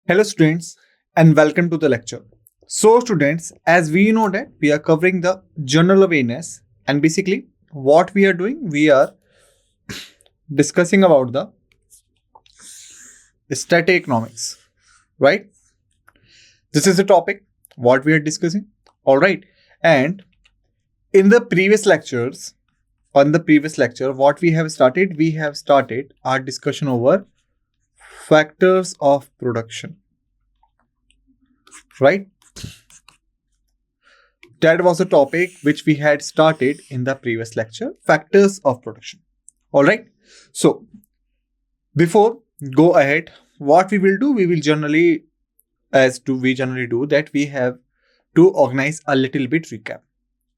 Hello students and welcome to the lecture. So students, as we know that we are covering the general awareness and basically what we are doing, we are discussing about the static economics, right? This is the topic what we are discussing. All right. And in the previous lectures, on the previous lecture, what we have started our discussion over factors of production, right? That was a topic which we had started in the previous lecture, factors of production. All right. So before go ahead, what we will do, we will generally, we generally do that, we have to organize a little bit recap.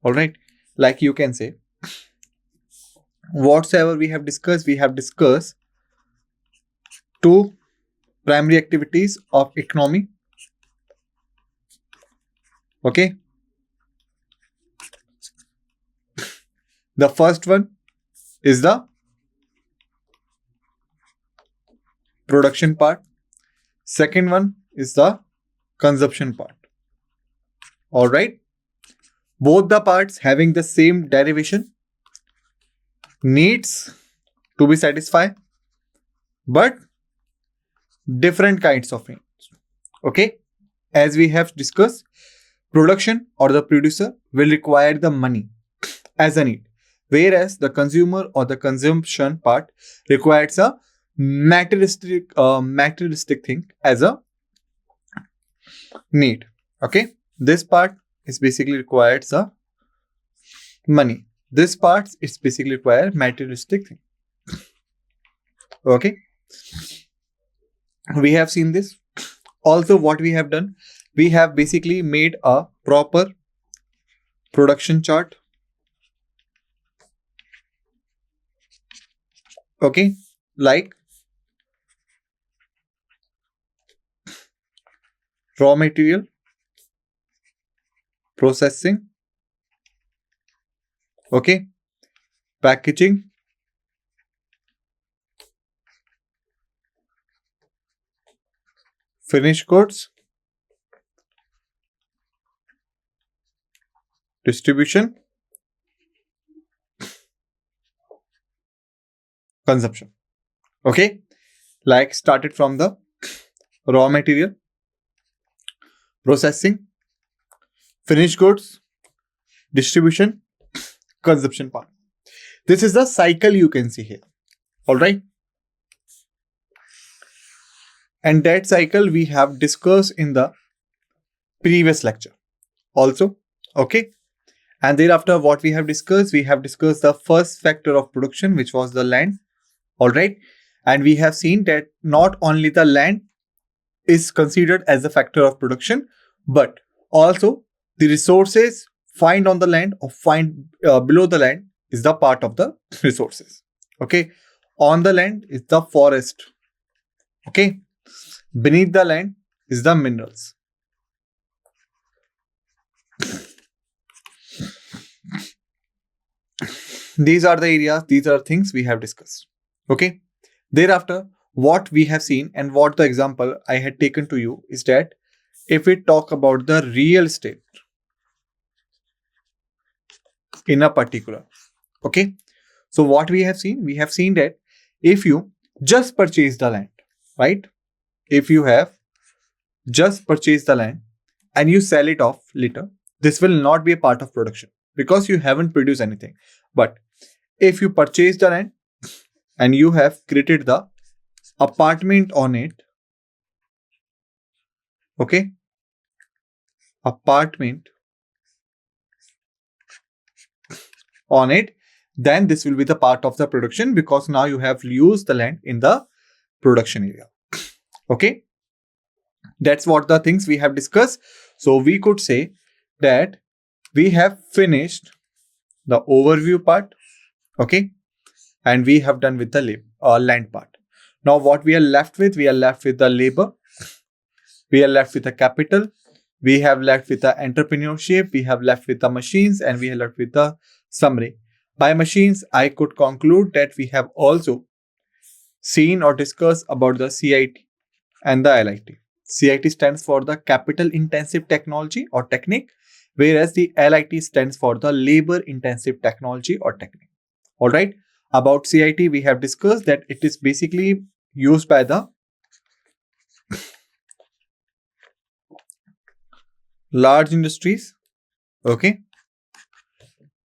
All right. Like you can say, whatsoever we have discussed two primary activities of economy. Okay. The first one is the production part. Second one is the consumption part. All right. Both the parts having the same derivation, needs to be satisfied, but different kinds of needs. Okay. As we have discussed, production or the producer will require the money as a need, whereas the consumer or the consumption part requires a materialistic thing as a need. Okay. This part is basically requires a money. This part is basically require materialistic thing. Okay. We have seen this. Also, what we have done, we have basically made a proper production chart. Okay. Like raw material, processing, okay, packaging, finished goods, distribution, consumption. Okay. Like started from the raw material, processing, finished goods, distribution, consumption part. This is the cycle you can see here. All right. And that cycle we have discussed in the previous lecture also. Okay. And thereafter, what we have discussed the first factor of production, which was the land. All right. And we have seen that not only the land is considered as a factor of production, but also the resources find on the land or find below the land is the part of the resources. Okay. On the land is the forest. Okay. Beneath the land is the minerals. These are the areas, these are things we have discussed. Okay. Thereafter, what we have seen and what the example I had taken to you is that if we talk about the real estate in a particular, okay. So what we have seen that if you just purchase the land, right? If you have just purchased the land and you sell it off later, this will not be a part of production because you haven't produced anything. But if you purchase the land and you have created the apartment on it, okay, apartment on it, then this will be the part of the production because now you have used the land in the production area. Okay, that's what the things we have discussed. So we could say that we have finished the overview part, okay, and we have done with the land part. Now what we are left with the labor, we are left with the capital, we have left with the entrepreneurship, we have left with the machines, and we have left with the summary. By machines, I could conclude that we have also seen or discussed about the CIT and the LIT. CIT stands for the capital intensive technology or technique, whereas the LIT stands for the labor intensive technology or technique. All right. About CIT, we have discussed that it is basically used by the large industries. Okay.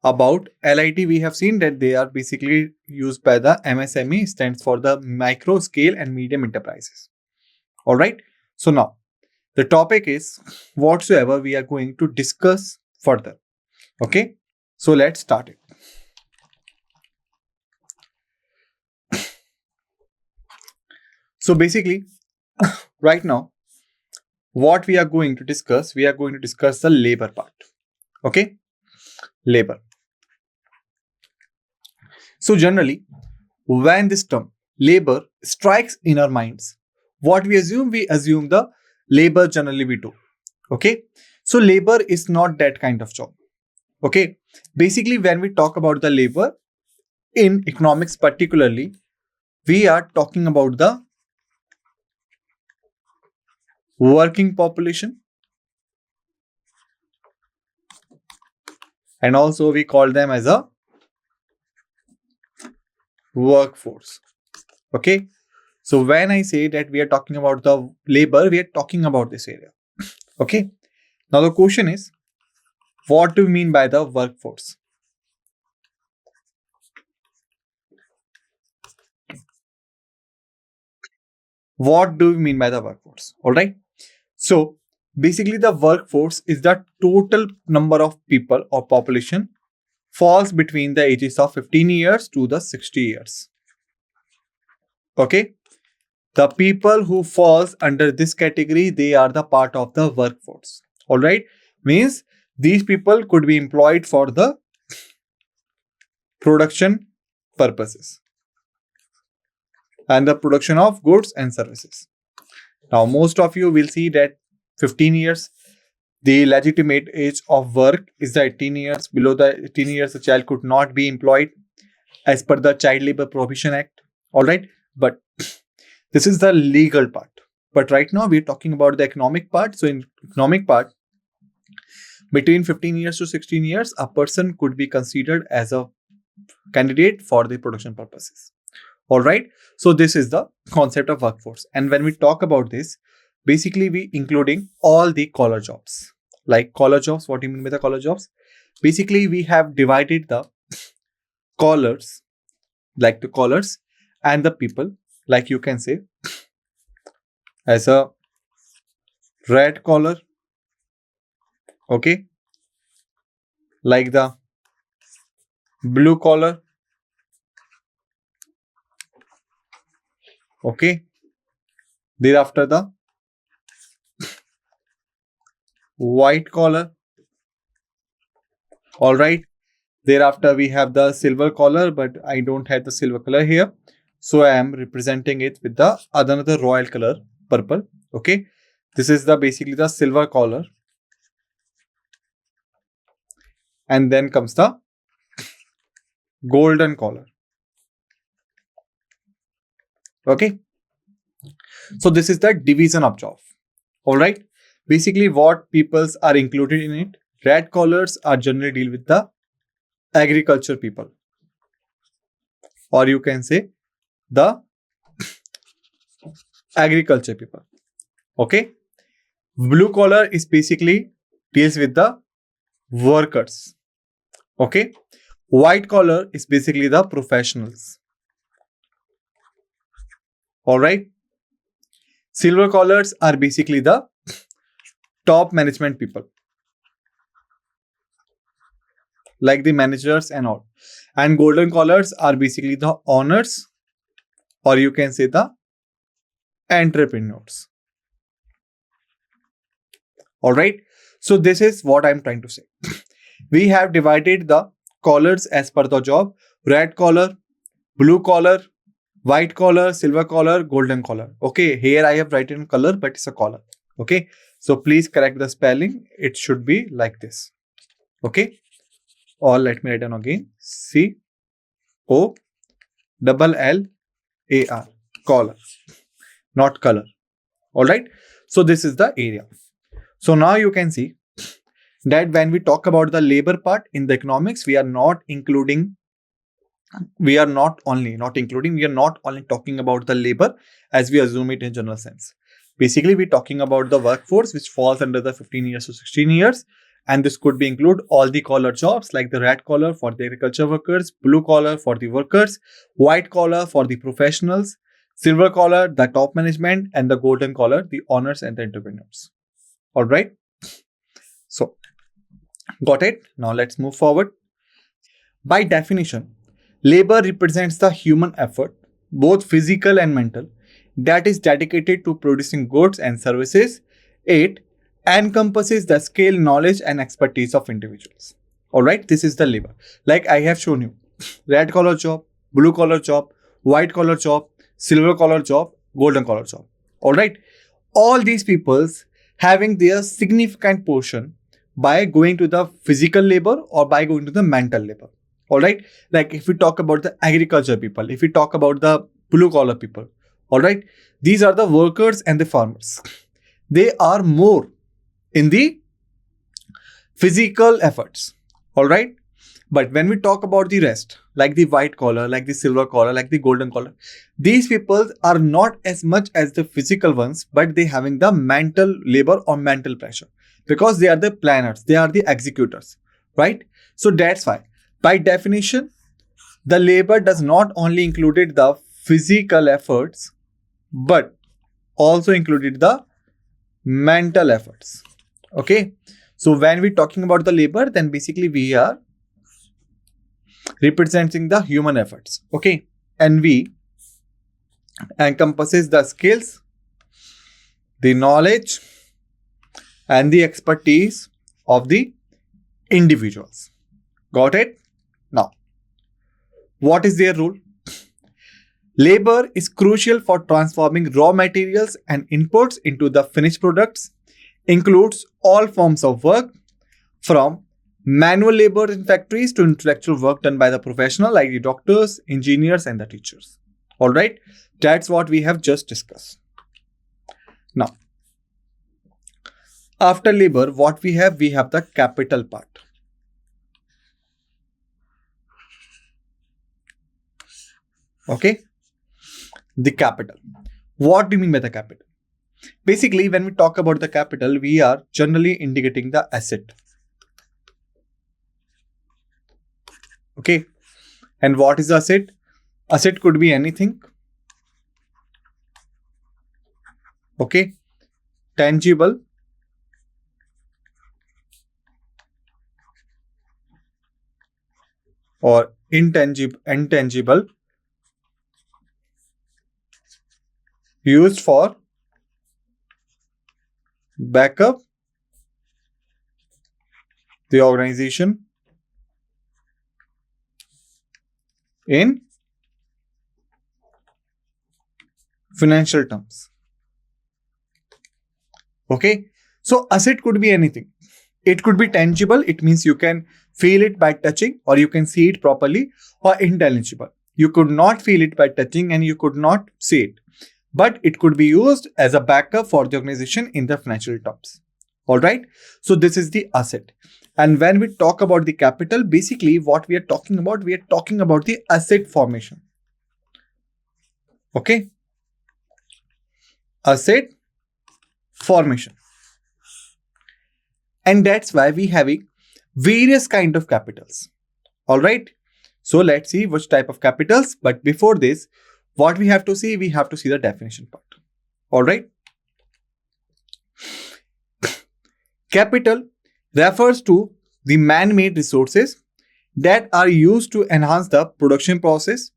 About LIT, we have seen that they are basically used by the MSME, stands for the micro, scale and medium enterprises. All right. So now the topic is whatsoever we are going to discuss further. Okay. So let's start it. So basically, right now, what we are going to discuss the labor part. Okay. Labor. So generally, when this term labor strikes in our minds, what we assume the labor generally we do. Okay. So labor is not that kind of job. Okay. Basically, when we talk about the labor in economics particularly, we are talking about the working population, and also we call them as a workforce. Okay. So when I say that we are talking about the labor, we are talking about this area. Okay. Now the question is, what do we mean by the workforce? What do we mean by the workforce? All right. So basically the workforce is the total number of people or population falls between the ages of 15 years to the 60 years. Okay. The people who falls under this category, they are the part of the workforce. All right. Means these people could be employed for the production purposes and the production of goods and services. Now, most of you will see that 15 years, the legitimate age of work is the 18 years. Below the 18 years, a child could not be employed as per the Child Labor Prohibition Act. All right. But this is the legal part. But right now, we're talking about the economic part. So in economic part, between 15 years to 16 years, a person could be considered as a candidate for the production purposes. All right. So this is the concept of workforce. And when we talk about this, basically we including all the collar jobs. Like collar jobs, what do you mean by the collar jobs? Basically, we have divided the collars, like the collars, and the people, like you can say, as a red collar. Okay. Like the blue collar. Okay. Thereafter the white collar. All right. Thereafter we have the silver collar, but I don't have the silver color here. So I am representing it with the another royal color, purple. Okay. This is the basically the silver collar. And then comes the golden collar. Okay. So this is the division of job. All right. Basically, what peoples are included in it. Red collars are generally deal with the agriculture people, or you can say the agriculture people. Okay. Blue collar is basically deals with the workers. Okay. White collar is basically the professionals. All right. Silver collars are basically the top management people, like the managers and all. And golden collars are basically the owners, or you can say the entrepreneurs. All right. So this is what I'm trying to say. We have divided the collars as per the job: red collar, blue collar, white collar, silver collar, golden collar. Okay. Here I have written color, but it's a collar. Okay. So please correct the spelling. It should be like this. Okay. Or let me write down again. COLLAR. Collar, not color. All right. So this is the area. So now you can see that when we talk about the labor part in the economics, we are not only talking about the labor as we assume it in general sense. Basically, we're talking about the workforce which falls under the 15 years to 16 years. And this could be include all the collar jobs like the red collar for the agriculture workers, blue collar for the workers, white collar for the professionals, silver collar, the top management, and the golden collar, the owners and the entrepreneurs. All right. So, got it? Now let's move forward. By definition, labor represents the human effort, both physical and mental, that is dedicated to producing goods and services. It encompasses the skill, knowledge, and expertise of individuals. All right, this is the labor. Like I have shown you, red collar job, blue collar job, white collar job, silver collar job, golden collar job. All right, all these peoples having their significant portion by going to the physical labor or by going to the mental labor. All right, like if we talk about the agriculture people, if we talk about the blue collar people, all right, these are the workers and the farmers. They are more in the physical efforts. All right, but when we talk about the rest, like the white collar, like the silver collar, like the golden collar, these people are not as much as the physical ones, but they having the mental labor or mental pressure because they are the planners, they are the executors, right? So that's why, by definition, the labor does not only included the physical efforts, but also included the mental efforts. Okay. So when we're talking about the labor, then basically we are representing the human efforts. Okay. And we encompasses the skills, the knowledge, and the expertise of the individuals. Got it? Now, what is their role? Labor is crucial for transforming raw materials and inputs into the finished products, includes all forms of work from manual labor in factories to intellectual work done by the professional like the doctors, engineers, and the teachers. All right, that's what we have just discussed. Now, after labor, what we have the capital part. Okay, the capital. What do you mean by the capital? Basically, when we talk about the capital, we are generally indicating the asset. Okay, and what is asset? Asset could be anything. Okay, tangible, or intangible, used for backup the organization in financial terms. Okay, so asset could be anything. It could be tangible, it means you can feel it by touching or you can see it properly, or intangible. You could not feel it by touching and you could not see it, but it could be used as a backup for the organization in the financial terms. All right, so this is the asset. And when we talk about the capital, basically what we are talking about the asset formation. Okay, asset formation. And that's why we having various kind of capitals. All right, so let's see which type of capitals. But before this, what we have to see the definition part. All right, capital refers to the man-made resources that are used to enhance the production process,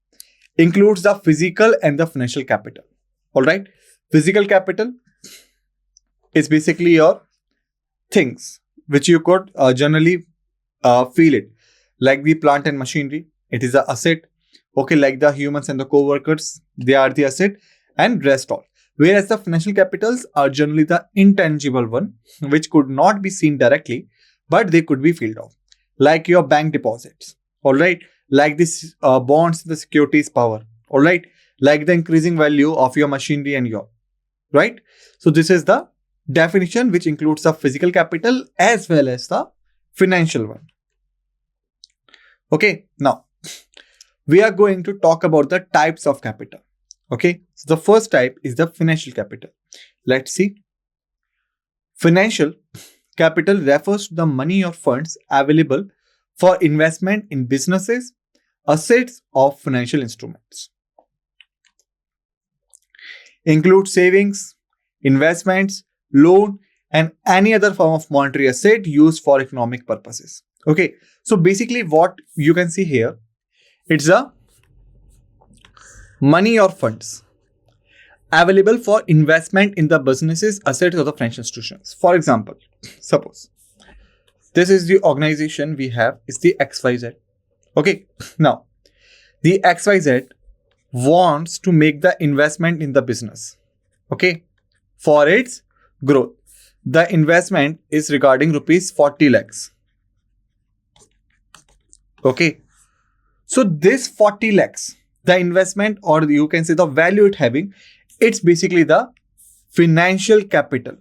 includes the physical and the financial capital. All right, physical capital is basically your things which you could generally feel it, like the plant and machinery, it is an asset. Okay, like the humans and the co-workers, they are the asset, and rest all. Whereas the financial capitals are generally the intangible one, which could not be seen directly, but they could be felt of, like your bank deposits. All right, like this bonds, the securities power. All right, like the increasing value of your machinery and your, right. So this is the definition which includes the physical capital as well as the financial one. Okay, now we are going to talk about the types of capital. Okay, so the first type is the financial capital. Let's see. Financial capital refers to the money or funds available for investment in businesses, assets, or financial instruments. Include savings, investments, loan, and any other form of monetary asset used for economic purposes. Okay, so basically what you can see here, it's a money or funds available for investment in the businesses, assets, or the financial institutions. For example, suppose this is the organization we have, is the XYZ. Okay, now the XYZ wants to make the investment in the business, okay, for its growth. The investment is regarding rupees 40 lakhs. Okay, so this 40 lakhs, the investment, or you can say the value it having, it's basically the financial capital.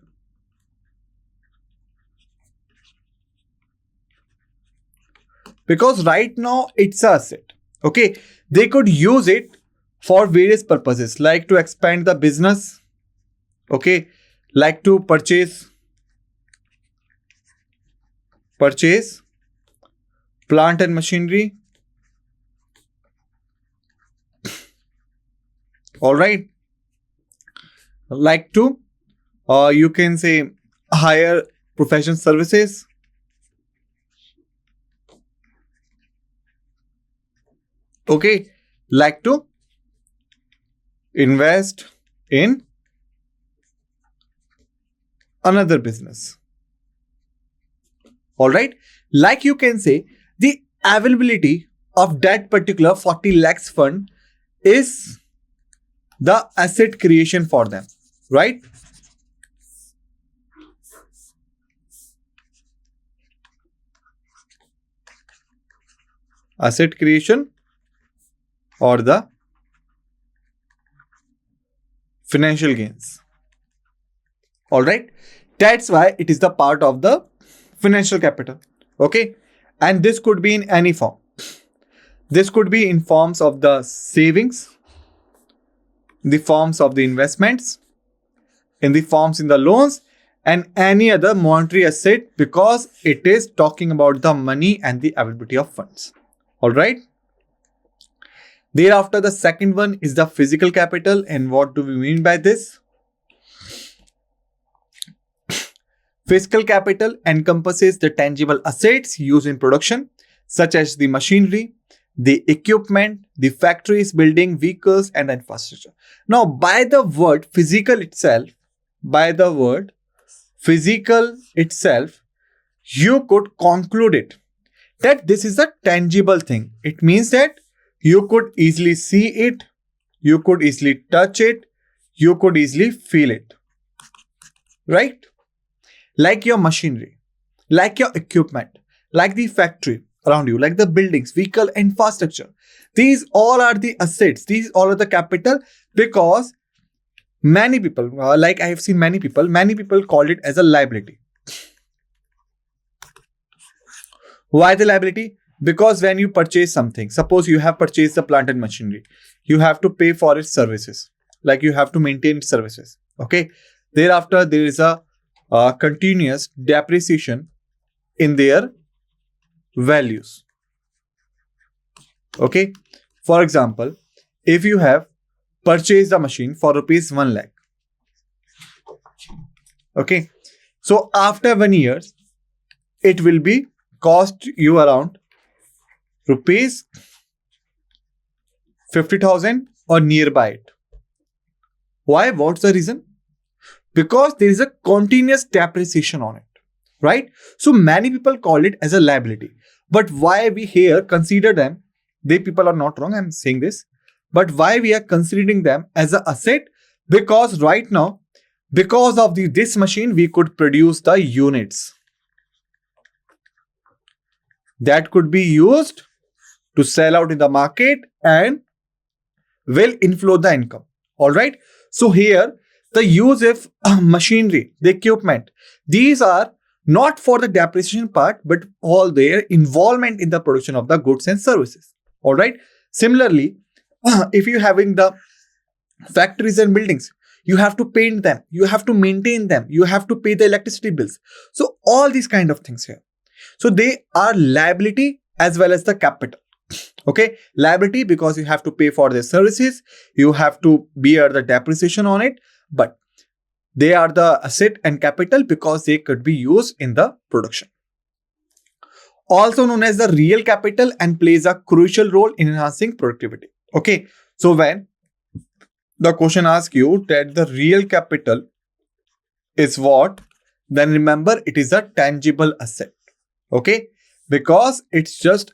Because right now it's an asset. Okay, they could use it for various purposes, like to expand the business, okay, like to purchase plant and machinery. All right, like to you can say hire professional services. Okay, like to invest in another business. All right, like you can say the availability of that particular 40 lakhs fund is the asset creation for them, right? Asset creation or the financial gains. All right, that's why it is the part of the financial capital. Okay, and this could be in any form. This could be in forms of the savings, the forms of the investments, in the forms in the loans, and any other monetary asset, because it is talking about the money and the availability of funds. All right. Thereafter, the second one is the physical capital. And what do we mean by this? Physical capital encompasses the tangible assets used in production, such as the machinery, the equipment, the factories, building, vehicles, and the infrastructure. Now, by the word physical itself, you could conclude it that this is a tangible thing. It means that you could easily see it, you could easily touch it, you could easily feel it, right? Like your machinery, like your equipment, like the factory around you, like the buildings, vehicle, infrastructure. These all are the assets. These all are the capital, because many people, like I have seen many people call it as a liability. Why the liability? Because when you purchase something, suppose you have purchased the plant and machinery, you have to pay for its services, like you have to maintain its services. Okay. Thereafter, there is a continuous depreciation in their values. Okay. For example, if you have purchased a machine for rupees 1 lakh. Okay. So after 1 year, it will be cost you around rupees 50,000 or nearby it. Why? What's the reason? Because there is a continuous depreciation on it, right? So many people call it as a liability. But why we here consider them, they people are not wrong, I'm saying this, but why we are considering them as an asset? Because right now, because of this machine, we could produce the units that could be used to sell out in the market and will inflow the income. All right. So here, the use of machinery, the equipment. These are not for the depreciation part, but all their involvement in the production of the goods and services. All right. Similarly, if you're having the factories and buildings, you have to paint them, you have to maintain them, you have to pay the electricity bills. So all these kind of things here. So they are liability as well as the capital. Okay, liability because you have to pay for their services, you have to bear the depreciation on it, but they are the asset and capital because they could be used in the production. Also known as the real capital and plays a crucial role in enhancing productivity. Okay, so when the question asks you that the real capital is what, then remember it is a tangible asset. Okay, because it's just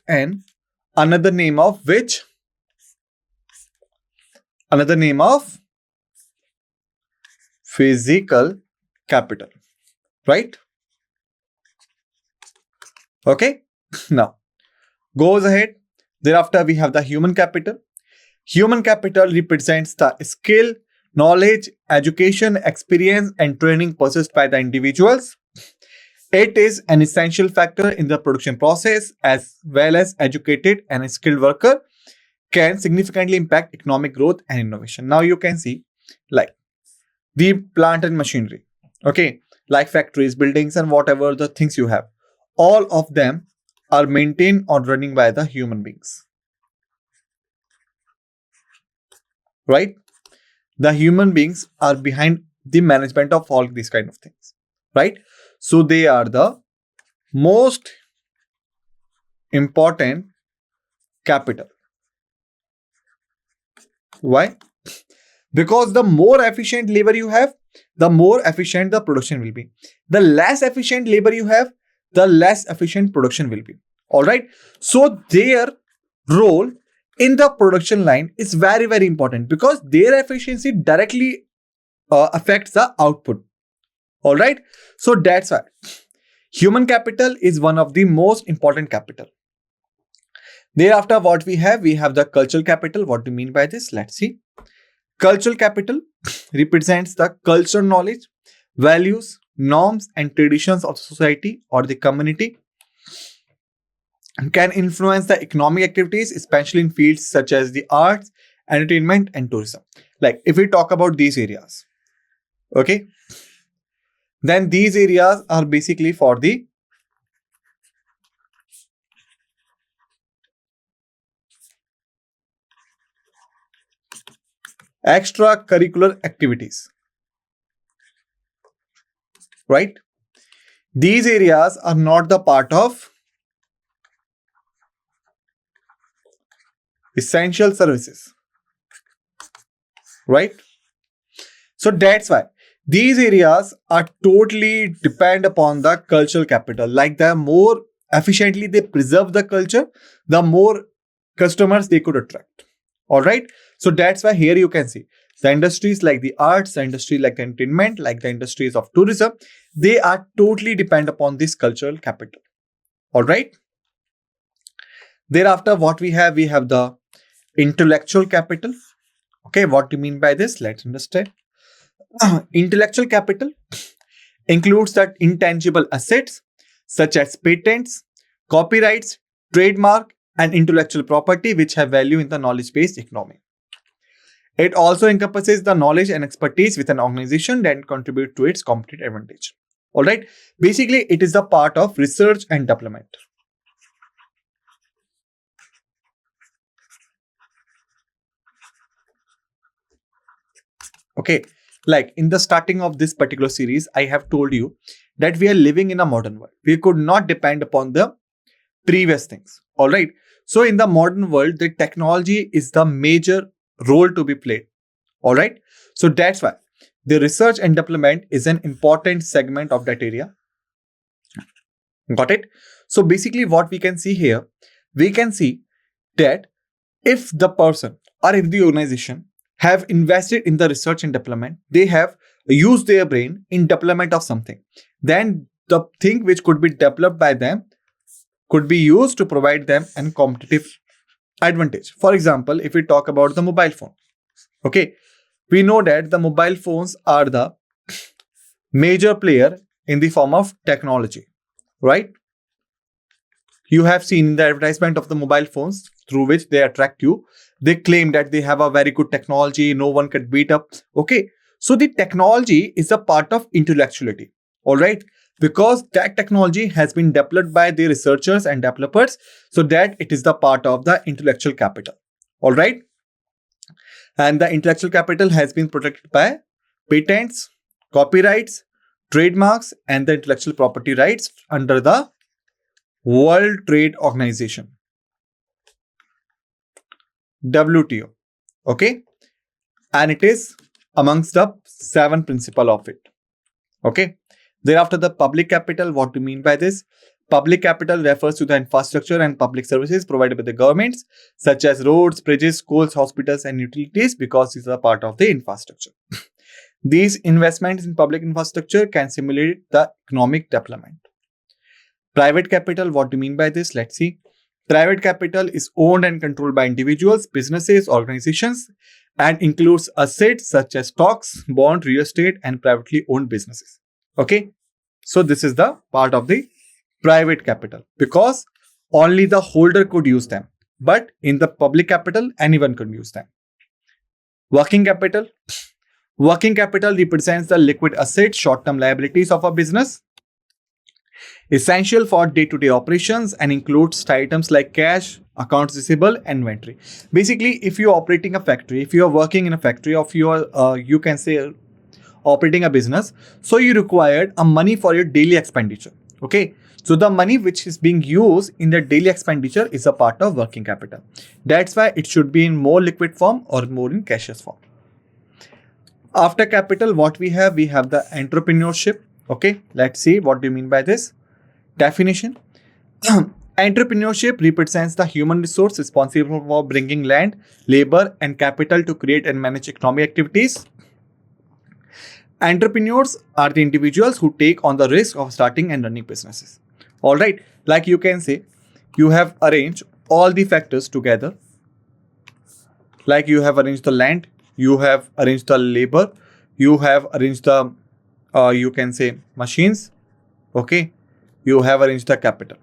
another name of which? Another name of physical capital, right? Okay, now goes ahead. Thereafter, we have the human capital. Human capital represents the skill, knowledge, education, experience, and training possessed by the individuals. It is an essential factor in the production process, as well as educated and skilled worker can significantly impact economic growth and innovation. Now you can see like the plant and machinery, okay, like factories, buildings, and whatever the things you have, all of them are maintained or running by the human beings, right? The human beings are behind the management of all these kind of things, right? So they are the most important capital. Why? Because the more efficient labor you have, the more efficient the production will be. The less efficient labor you have, the less efficient production will be. All right. So their role in the production line is very, very important because their efficiency directly affects the output. All right. So that's why human capital is one of the most important capital. Thereafter, what we have the cultural capital. What do you mean by this? Let's see. Cultural capital represents the cultural knowledge, values, norms, and traditions of society or the community. Can influence the economic activities, especially in fields such as the arts, entertainment, and tourism. Like if we talk about these areas, okay, then these areas are basically for the extracurricular activities, right? These areas are not the part of essential services, right? So that's why these areas are totally depend upon the cultural capital. Like the more efficiently they preserve the culture, the more customers they could attract. All right. So that's why here you can see the industries like the arts, the industry like the entertainment, like the industries of tourism, they are totally depend upon this cultural capital. All right. Thereafter, what we have the intellectual capital. Okay, what do you mean by this? Let's understand. Intellectual capital includes that intangible assets such as patents, copyrights, trademark, and intellectual property which have value in the knowledge-based economy. It also encompasses the knowledge and expertise with an organization that contribute to its competitive advantage. All right. Basically, it is the part of research and development. Okay. Like in the starting of this particular series, I have told you that we are living in a modern world. We could not depend upon the previous things. All right. So in the modern world, the technology is the major role to be played. All right. So that's why the research and development is an important segment of that area. Got it? So basically what we can see here, we can see that if the person or if the organization have invested in the research and development, they have used their brain in development of something, then the thing which could be developed by them could be used to provide them a competitive advantage. For example, if we talk about the mobile phone, okay, We know that the mobile phones are the major player in the form of technology, right? You have seen the advertisement of the mobile phones through which they attract you. They claim that they have a very good technology, no one can beat up. Okay, so the technology is a part of intellectuality, all right? Because that technology has been developed by the researchers and developers, so that it is the part of the intellectual capital, all right? And the intellectual capital has been protected by patents, copyrights, trademarks, and the intellectual property rights under the World Trade Organization, WTO. Okay, and it is amongst the 7 principle of it. Okay, thereafter the public capital. What do you mean by this? Public capital refers to the infrastructure and public services provided by the governments, such as roads, bridges, schools, hospitals, and utilities, because these are part of the infrastructure. These investments in public infrastructure can stimulate the economic development. Private capital, what do you mean by this? Let's see. Private capital is owned and controlled by individuals, businesses, organizations, and includes assets such as stocks, bond, real estate, and privately owned businesses. Okay, so this is the part of the private capital, because only the holder could use them, but in the public capital, anyone could use them. Working capital. Working capital represents the liquid assets, short-term liabilities of a business, essential for day-to-day operations, and includes items like cash, accounts receivable, and inventory. Basically, if you're operating a factory, if you're working in a factory, or if you're, you can say, operating a business, so you required a money for your daily expenditure. Okay, so the money which is being used in the daily expenditure is a part of working capital. That's why it should be in more liquid form or more in cashless form. After capital, what we have the entrepreneurship. Okay, let's see what do you mean by this. Definition. Entrepreneurship represents the human resource responsible for bringing land, labor, and capital to create and manage economic activities. Entrepreneurs are the individuals who take on the risk of starting and running businesses. All right, like you can say, you have arranged all the factors together. Like you have arranged the land, you have arranged the labor, you have arranged the, you can say, machines. Okay, you have arranged the capital.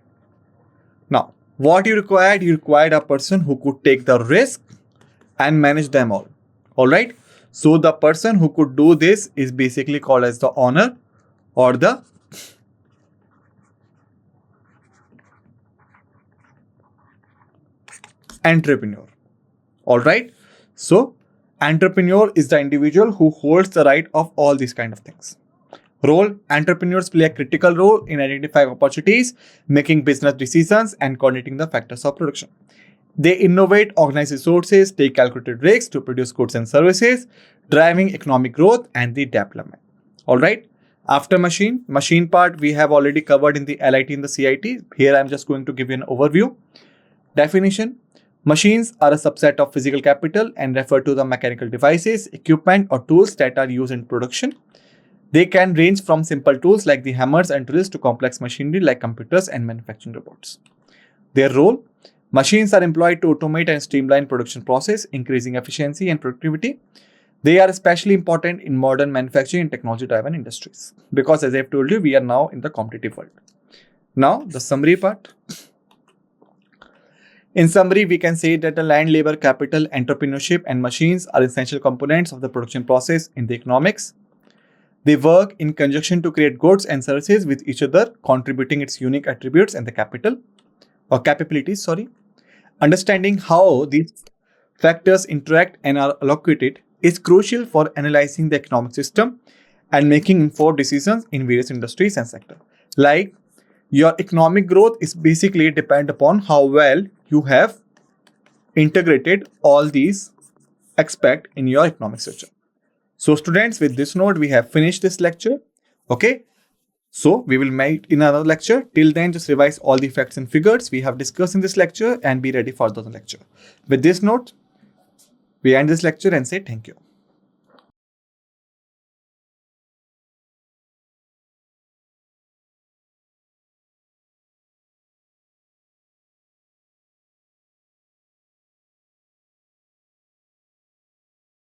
Now, what you required? You required a person who could take the risk and manage them all. All right. So the person who could do this is basically called as the owner or the entrepreneur. All right. So entrepreneur is the individual who holds the right of all these kind of things. Role. Entrepreneurs play a critical role in identifying opportunities, making business decisions, and coordinating the factors of production. They innovate, organize resources, take calculated risks to produce goods and services, driving economic growth and the development. All right. After machine part we have already covered in the LIT and the CIT. Here I'm just going to give you an overview. Definition. Machines are a subset of physical capital and refer to the mechanical devices, equipment, or tools that are used in production. They can range from simple tools like the hammers and drills to complex machinery like computers and manufacturing robots. Their role. Machines are employed to automate and streamline production process, increasing efficiency and productivity. They are especially important in modern manufacturing and technology-driven industries because, as I've told you, we are now in the competitive world. Now, the summary part. In summary, we can say that the land, labor, capital, entrepreneurship, and machines are essential components of the production process in the economics. They work in conjunction to create goods and services with each other, contributing its unique attributes and the capital or capabilities. Understanding how these factors interact and are allocated is crucial for analyzing the economic system and making informed decisions in various industries and sectors. Like your economic growth is basically depend upon how well you have integrated all these aspects in your economic structure. So students, with this note, we have finished this lecture. Okay. So we will meet in another lecture. Till then, just revise all the facts and figures we have discussed in this lecture and be ready for the lecture. With this note, we end this lecture and say thank you.